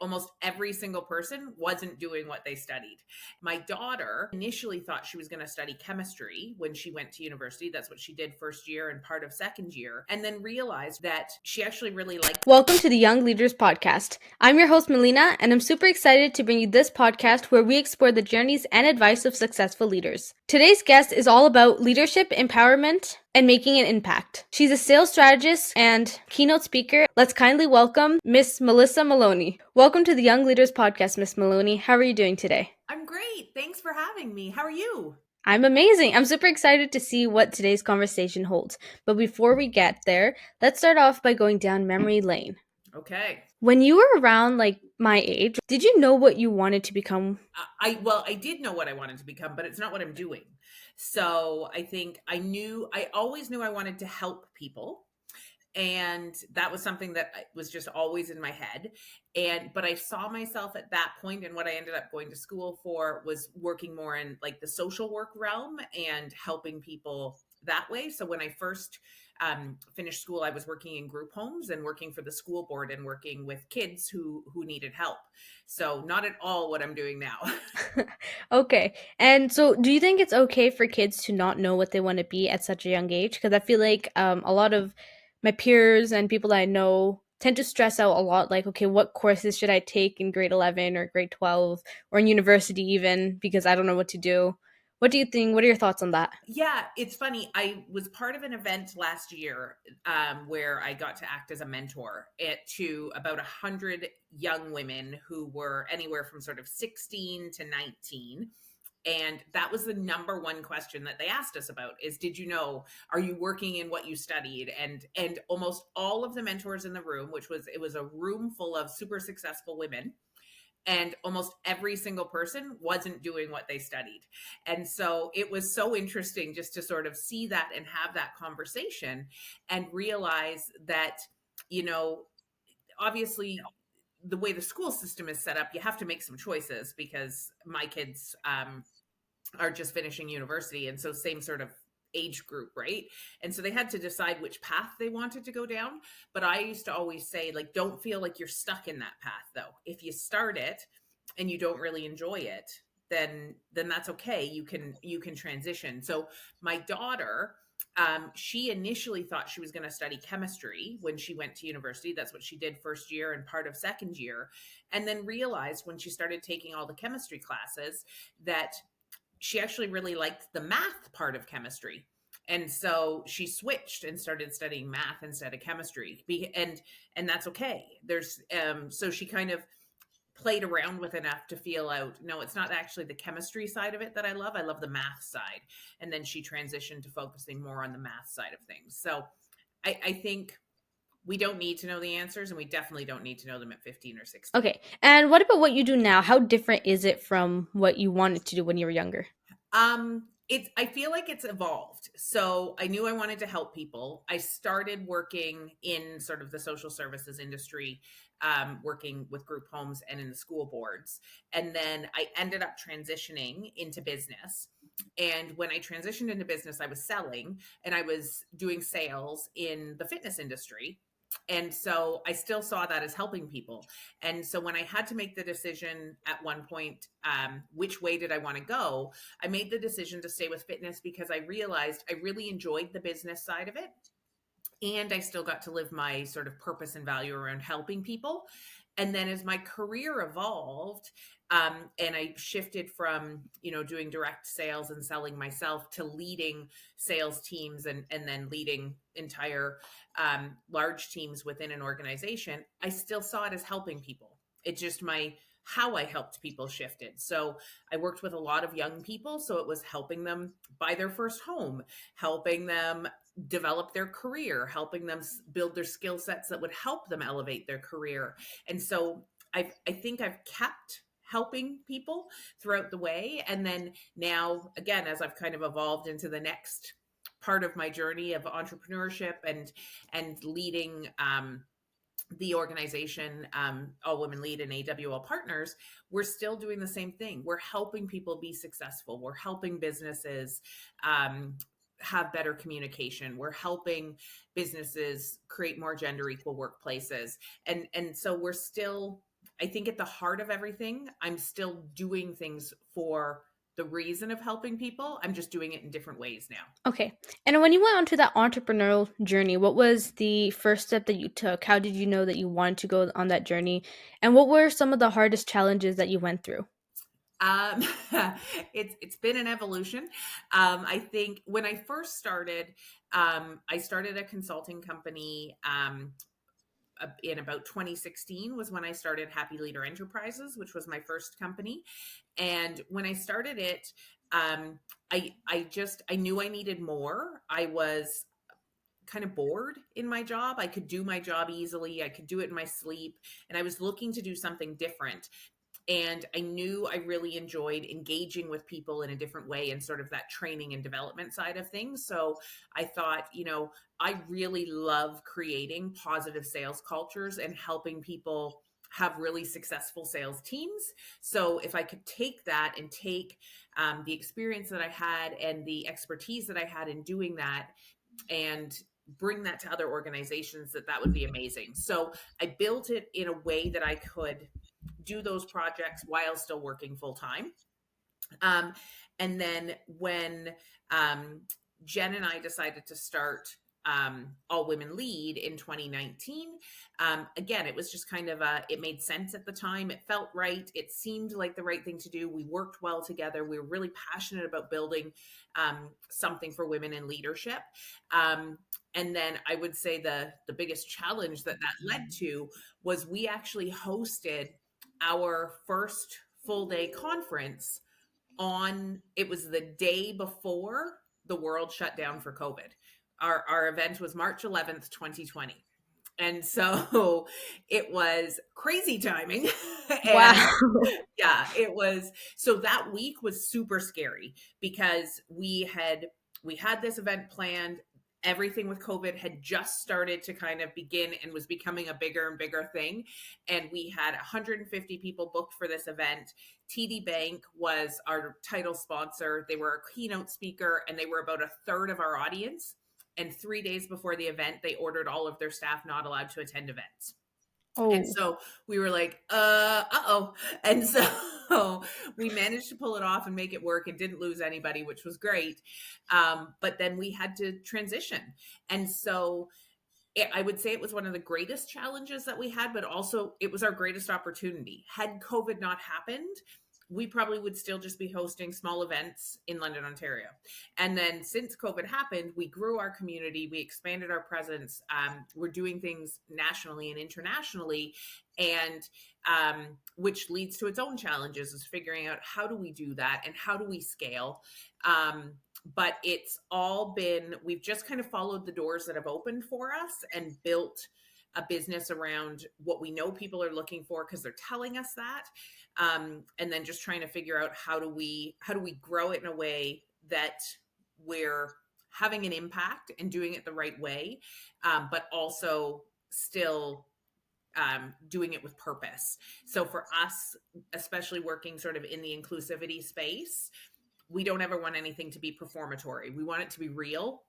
almost every single person wasn't doing what they studied. My daughter initially thought she was going to study chemistry when she went to university. That's what she did first year and part of second year, and then realized that she actually really liked. Welcome to the Young Leaders Podcast. I'm your host, Malina, and I'm super excited to bring you this podcast where we explore the journeys and advice of successful leaders. Today's guest is all about leadership, empowerment, and making an impact. She's a sales strategist and keynote speaker. Let's kindly welcome Miss Melissa Maloney. Welcome to the Young Leaders Podcast, Miss Maloney. How are you doing today? I'm great. Thanks for having me. How are you? I'm amazing. I'm super excited to see what today's conversation holds. But before we get there, let's start off by going down memory lane. Okay. When you were around like my age, did you know what you wanted to become? I did know what I wanted to become, but it's not what I'm doing. So I think I always knew I wanted to help people. And that was something that was just always in my head. But I saw myself at that point, and what I ended up going to school for was working more in like the social work realm and helping people that way. So when I first finished school, I was working in group homes and working for the school board and working with kids who needed help. So not at all what I'm doing now. Okay. And so do you think it's okay for kids to not know what they want to be at such a young age? Because I feel like a lot of my peers and people that I know tend to stress out a lot, like, okay, what courses should I take in grade 11 or grade 12 or in university even, because I don't know what to do. What do you think? What are your thoughts on that? Yeah, it's funny. I was part of an event last year where I got to act as a mentor to about 100 young women who were anywhere from sort of 16 to 19. And that was the number one question that they asked us about is, did you know, are you working in what you studied? And almost all of the mentors in the room, it was a room full of super successful women, and almost every single person wasn't doing what they studied. And so it was so interesting just to sort of see that and have that conversation and realize that, obviously the way the school system is set up, you have to make some choices because my kids are just finishing university. And so same sort of age group, right? And so they had to decide which path they wanted to go down. But I used to always say, like, don't feel like you're stuck in that path though. If you start it and you don't really enjoy it, then that's okay. You can transition. So my daughter, she initially thought she was going to study chemistry when she went to university. That's what she did first year and part of second year. And then realized when she started taking all the chemistry classes that she actually really liked the math part of chemistry. And so she switched and started studying math instead of chemistry. And that's okay. So she kind of played around with enough to feel out, no, it's not actually the chemistry side of it that I love. I love the math side. And then she transitioned to focusing more on the math side of things. So I think we don't need to know the answers, and we definitely don't need to know them at 15 or 16. Okay. And what about what you do now? How different is it from what you wanted to do when you were younger? I feel like it's evolved. So I knew I wanted to help people. I started working in sort of the social services industry, working with group homes and in the school boards. And then I ended up transitioning into business. And when I transitioned into business, I was selling and I was doing sales in the fitness industry. And so I still saw that as helping people. And so when I had to make the decision at one point, which way did I want to go, I made the decision to stay with fitness because I realized I really enjoyed the business side of it. And I still got to live my sort of purpose and value around helping people. And then as my career evolved, and I shifted from, doing direct sales and selling myself to leading sales teams and then leading entire large teams within an organization, I still saw it as helping people. It's just how I helped people shifted. So I worked with a lot of young people. So it was helping them buy their first home, helping them develop their career, helping them build their skill sets that would help them elevate their career. And so I think I've kept helping people throughout the way. And then now, again, as I've kind of evolved into the next part of my journey of entrepreneurship and leading the organization, All Women Lead and AWL Partners, we're still doing the same thing. We're helping people be successful. We're helping businesses have better communication. We're helping businesses create more gender equal workplaces. And so we're still I think at the heart of everything, I'm still doing things for the reason of helping people. I'm just doing it in different ways now. Okay. And when you went onto that entrepreneurial journey, what was the first step that you took? How did you know that you wanted to go on that journey? And what were some of the hardest challenges that you went through? Um, it's been an evolution. I think when I first started, I started a consulting company. In about 2016 was when I started Happy Leader Enterprises, which was my first company. And when I started it, I knew I needed more. I was kind of bored in my job. I could do my job easily. I could do it in my sleep, and I was looking to do something different. And I knew I really enjoyed engaging with people in a different way and sort of that training and development side of things. So I thought, I really love creating positive sales cultures and helping people have really successful sales teams. So if I could take that and take the experience that I had and the expertise that I had in doing that and bring that to other organizations, that would be amazing. So I built it in a way that I could do those projects while still working full time. Um, and then when um, Jen and I decided to start All Women Lead in 2019, again, it was just kind of it made sense at the time. It felt right. It seemed like the right thing to do. We worked well together. We were really passionate about building something for women in leadership. And then I would say the biggest challenge that led to was we actually hosted our first full day conference on, it was the day before the world shut down for COVID. Our event was March 11th, 2020. And so it was crazy timing. And Wow. yeah, it was. So that week was super scary because we had this event planned. Everything with COVID had just started to kind of begin and was becoming a bigger and bigger thing. And we had 150 people booked for this event. TD Bank was our title sponsor. They were a keynote speaker, and they were about a third of our audience. And 3 days before the event, they ordered all of their staff not allowed to attend events. And Oh. so we were like, uh-oh. And so we managed to pull it off and make it work and didn't lose anybody, which was great. But then we had to transition. And so I would say it was one of the greatest challenges that we had, but also it was our greatest opportunity. Had COVID not happened, we probably would still just be hosting small events in London, Ontario. And then since COVID happened, we grew our community, we expanded our presence. We're doing things nationally and internationally, and which leads to its own challenges, is figuring out how do we do that and how do we scale. But it's all been, we've just kind of followed the doors that have opened for us and built a business around what we know people are looking for because they're telling us that. And then just trying to figure out how do we grow it in a way that we're having an impact and doing it the right way, but also still doing it with purpose. So for us, especially working sort of in the inclusivity space, we don't ever want anything to be performatory. We want it to be real.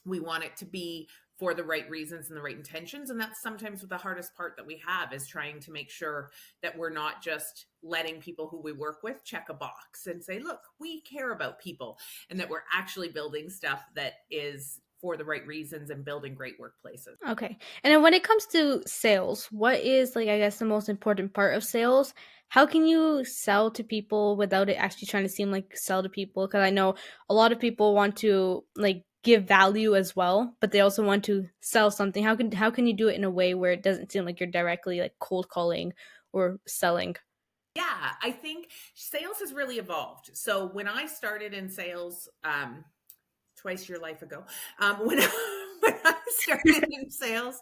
We want it to be for the right reasons and the right intentions. And that's sometimes the hardest part that we have, is trying to make sure that we're not just letting people who we work with check a box and say, look, we care about people, and that we're actually building stuff that is for the right reasons and building great workplaces. Okay. And then when it comes to sales, what is, like, I guess, the most important part of sales? How can you sell to people without it actually trying to seem like sell to people? Because I know a lot of people want to, like, give value as well, but they also want to sell something. How can you do it in a way where it doesn't seem like you're directly, like, cold calling or selling? Yeah, I think sales has really evolved. So when I started in sales, twice your life ago, when when I started in sales,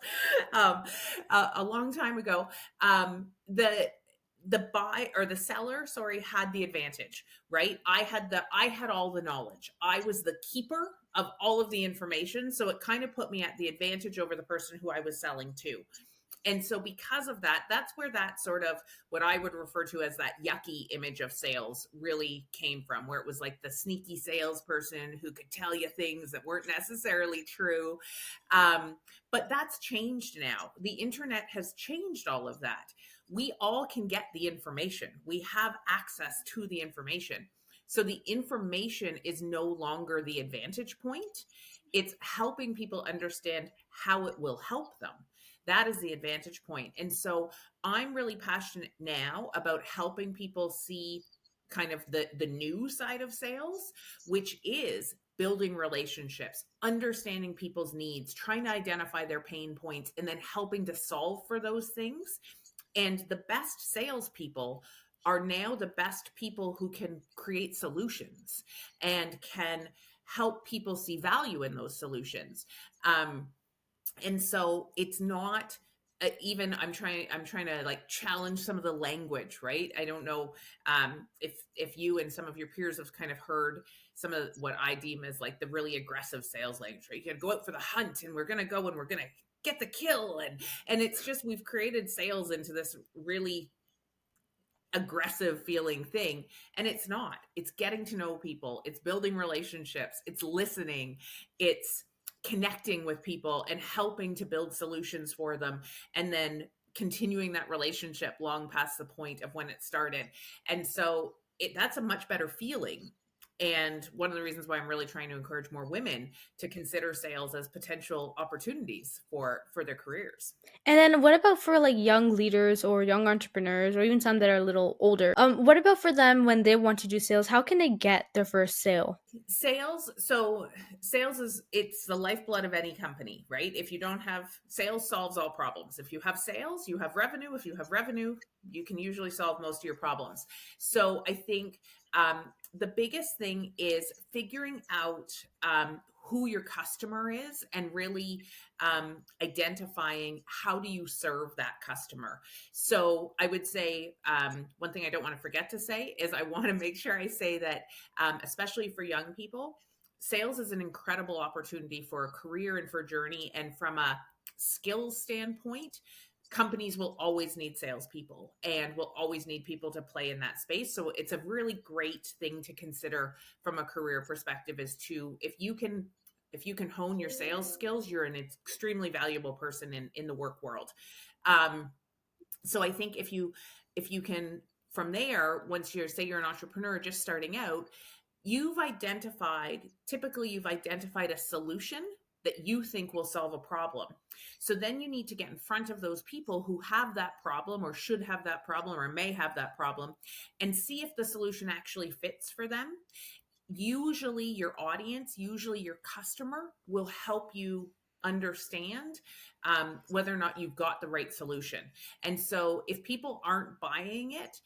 a long time ago, the buy or the seller, sorry, had the advantage, right? I had all the knowledge. I was the keeper of all of the information, so it kind of put me at the advantage over the person who I was selling to. And so because of that, that's where that sort of, what I would refer to as that yucky image of sales really came from, where it was like the sneaky salesperson who could tell you things that weren't necessarily true. But that's changed now. The internet has changed all of that. we all can get the information. We have access to the information. So the information is no longer the advantage point. It's helping people understand how it will help them. That is the advantage point. And so I'm really passionate now about helping people see kind of the new side of sales, which is building relationships, understanding people's needs, trying to identify their pain points, and then helping to solve for those things. And the best salespeople are now the best people who can create solutions and can help people see value in those solutions. And so it's not even I'm trying to like challenge some of the language, right? I don't know if you and some of your peers have kind of heard some of what I deem as like the really aggressive sales language, right? You gotta go out for the hunt, and we're gonna go and we're gonna get the kill. And it's just, we've created sales into this really aggressive feeling thing, and it's not. It's getting to know people, it's building relationships, it's listening, it's connecting with people and helping to build solutions for them, and then continuing that relationship long past the point of when it started. And so that's a much better feeling. And one of the reasons why I'm really trying to encourage more women to consider sales as potential opportunities for their careers. And then what about for like young leaders or young entrepreneurs or even some that are a little older? What about for them when they want to do sales? How can they get their first sale? Sales, so sales is, it's the lifeblood of any company, right? If you don't have sales, solves all problems. If you have sales, you have revenue. If you have revenue, you can usually solve most of your problems. So I think the biggest thing is figuring out who your customer is, and really identifying how do you serve that customer. So I would say one thing I don't want to forget to say is I want to make sure I say that especially for young people, sales is an incredible opportunity for a career and for a journey. And from a skills standpoint, companies will always need salespeople and will always need people to play in that space. So it's a really great thing to consider from a career perspective, is to, if you can hone your sales skills, you're an extremely valuable person in the work world. So I think if you can, from there, once you're, say you're an entrepreneur just starting out, typically you've identified a solution that you think will solve a problem. So then you need to get in front of those people who have that problem, or should have that problem, or may have that problem, and see if the solution actually fits for them. Usually your audience, usually your customer, will help you understand whether or not you've got the right solution. And so if people aren't buying it,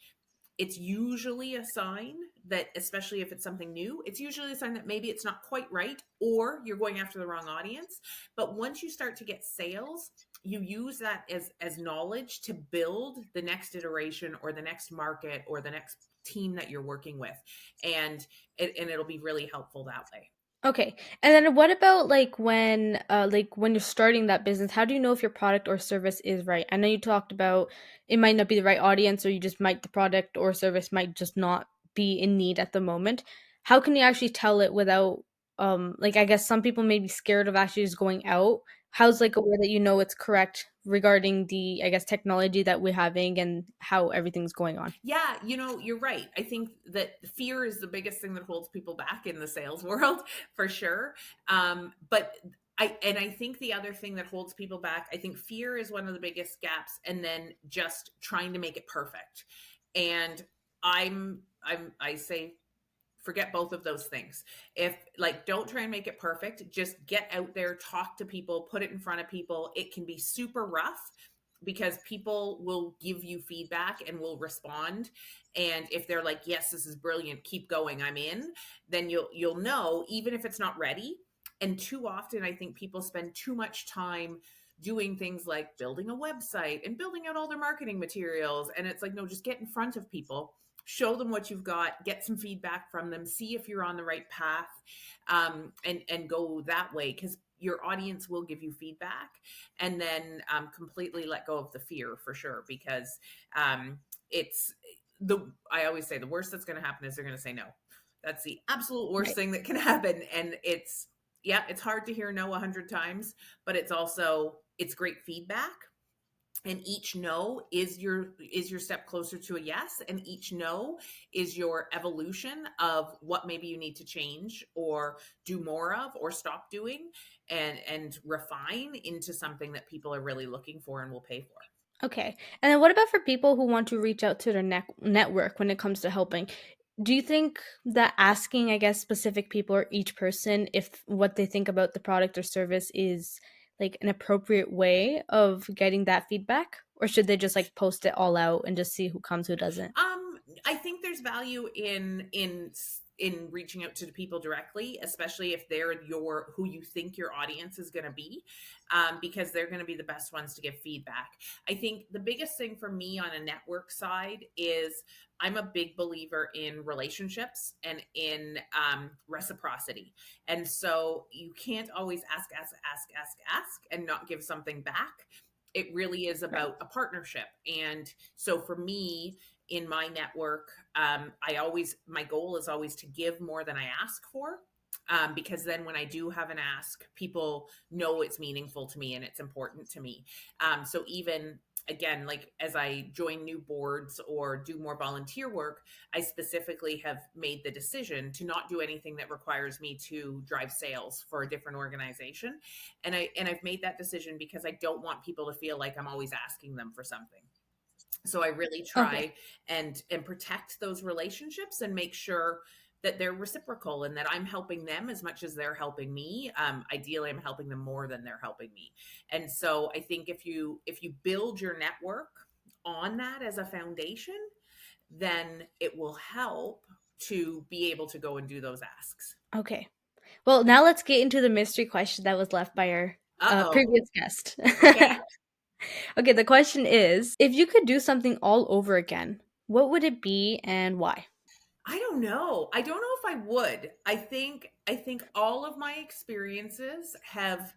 it's usually a sign that, especially if it's something new, it's usually a sign that maybe it's not quite right, or you're going after the wrong audience. But once you start to get sales, you use that as knowledge to build the next iteration or the next market or the next team that you're working with. And it'll be really helpful that way. Okay. And then what about like when you're starting that business, how do you know if your product or service is right? I know you talked about it might not be the right audience, or you just might, the product or service might just not be in need at the moment. How can you actually tell it without like, I guess some people may be scared of actually just going out. How's like a way that you know it's correct regarding the, I guess, technology that we're having and how everything's going on? Yeah, you're right. I think that fear is the biggest thing that holds people back in the sales world, for sure. But I think the other thing that holds people back, I think fear is one of the biggest gaps, and then just trying to make it perfect. And I say forget both of those things. If, like, don't try and make it perfect, just get out there, talk to people, put it in front of people. It can be super rough because people will give you feedback and will respond. And if they're like, yes, this is brilliant, keep going, I'm in, then you'll know, even if it's not ready. And too often I think people spend too much time doing things like building a website and building out all their marketing materials, and it's like, no, just get in front of people, show them what you've got, get some feedback from them, see if you're on the right path, and go that way, because your audience will give you feedback. And then completely let go of the fear, for sure, because it's I always say the worst that's going to happen is they're going to say no. That's the absolute worst Right. thing that can happen. And it's hard to hear no 100 times, but it's great feedback. and each no is your step closer to a yes, and each no is your evolution of what maybe you need to change or do more of or stop doing, and refine into something that people are really looking for and will pay for. Okay. And then what about for people who want to reach out to their network when it comes to helping? Do you think that asking, I guess, specific people or each person if what they think about the product or service is like an appropriate way of getting that feedback? Or should they just like post it all out and just see who comes, who doesn't? I think there's value in reaching out to the people directly, especially if they're your who you think your audience is going to be, because they're going to be the best ones to give feedback. I think the biggest thing for me on a network side is I'm a big believer in relationships and in reciprocity, and so you can't always ask and not give something back. It really is Right. about a partnership. And so for me, in my network, my goal is always to give more than I ask for. Because then when I do have an ask, people know it's meaningful to me and it's important to me. So even again, like as I join new boards or do more volunteer work, I specifically have made the decision to not do anything that requires me to drive sales for a different organization. And I've made that decision because I don't want people to feel like I'm always asking them for something. So I really Okay. try and protect those relationships and make sure that they're reciprocal and that I'm helping them as much as they're helping me. Ideally, I'm helping them more than they're helping me. And so I think if you build your network on that as a foundation, then it will help to be able to go and do those asks. Okay. Well, now let's get into the mystery question that was left by our Uh-oh. previous guest. Okay. Okay, the question is, if you could do something all over again, what would it be and why? I don't know. I don't know if I would. I think all of my experiences have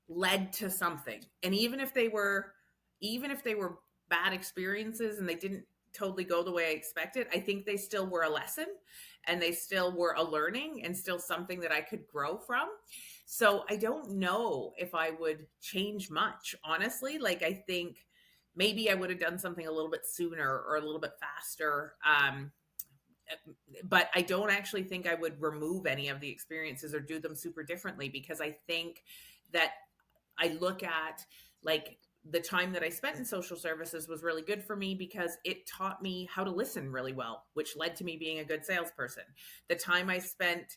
led to something. And even if they were bad experiences and they didn't totally go the way I expected, I think they still were a lesson and they still were a learning and still something that I could grow from. So I don't know if I would change much, honestly. Like I think maybe I would have done something a little bit sooner or a little bit faster. But I don't actually think I would remove any of the experiences or do them super differently, because I think that I look at, like, the time that I spent in social services was really good for me because it taught me how to listen really well, which led to me being a good salesperson. The time I spent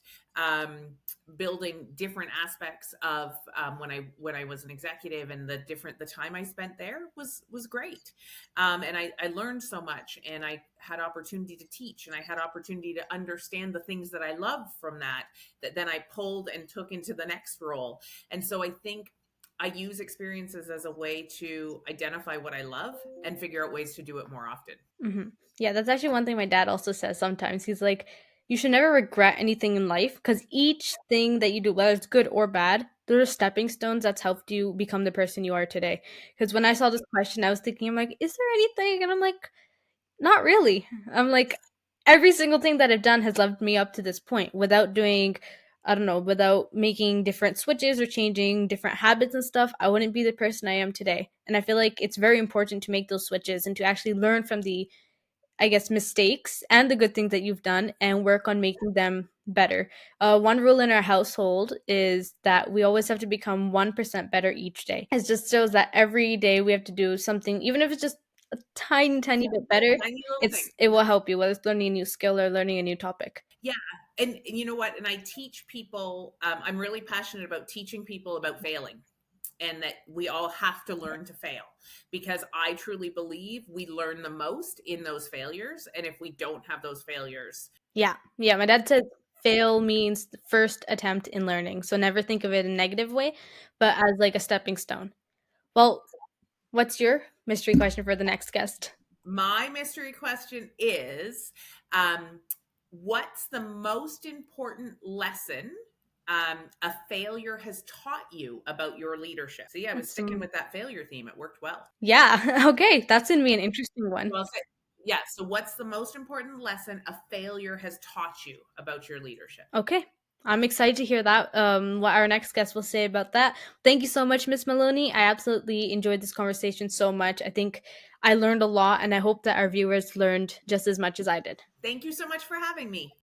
building different aspects of when I was an executive, and the time I spent there was great, and I learned so much, and I had opportunity to teach, and I had opportunity to understand the things that I love from that then I pulled and took into the next role. And so I think I use experiences as a way to identify what I love and figure out ways to do it more often. Hmm. Yeah, that's actually one thing my dad also says sometimes. He's like, you should never regret anything in life because each thing that you do, whether it's good or bad, there are stepping stones that's helped you become the person you are today. Because when I saw this question, I was thinking, I'm like, is there anything? And I'm like, not really. I'm like, every single thing that I've done has led me up to this point without doing, I don't know, without making different switches or changing different habits and stuff. I wouldn't be the person I am today. And I feel like it's very important to make those switches and to actually learn from the, I guess, mistakes and the good things that you've done and work on making them better. One rule in our household is that we always have to become 1% better each day. It just shows that every day we have to do something, even if it's just a tiny, tiny bit better. Tiny little It's things. it will help you, whether it's learning a new skill or learning a new topic. Yeah. And you know what? And I teach people, I'm really passionate about teaching people about failing, and that we all have to learn to fail, because I truly believe we learn the most in those failures. And if we don't have those failures, Yeah, yeah. My dad said fail means the first attempt in learning, so never think of it in a negative way, but as like a stepping stone. Well, what's your mystery question for the next guest? my mystery question is, what's the most important lesson a failure has taught you about your leadership? So, yeah, I was That's sticking with that failure theme. It worked well. yeah. Okay, that's gonna be an interesting one. Well said. Yeah. So, what's the most important lesson a failure has taught you about your leadership? Okay. I'm excited to hear that, what our next guest will say about that. Thank you so much, Miss Maloney. I absolutely enjoyed this conversation so much. I think I learned a lot, and I hope that our viewers learned just as much as I did. Thank you so much for having me.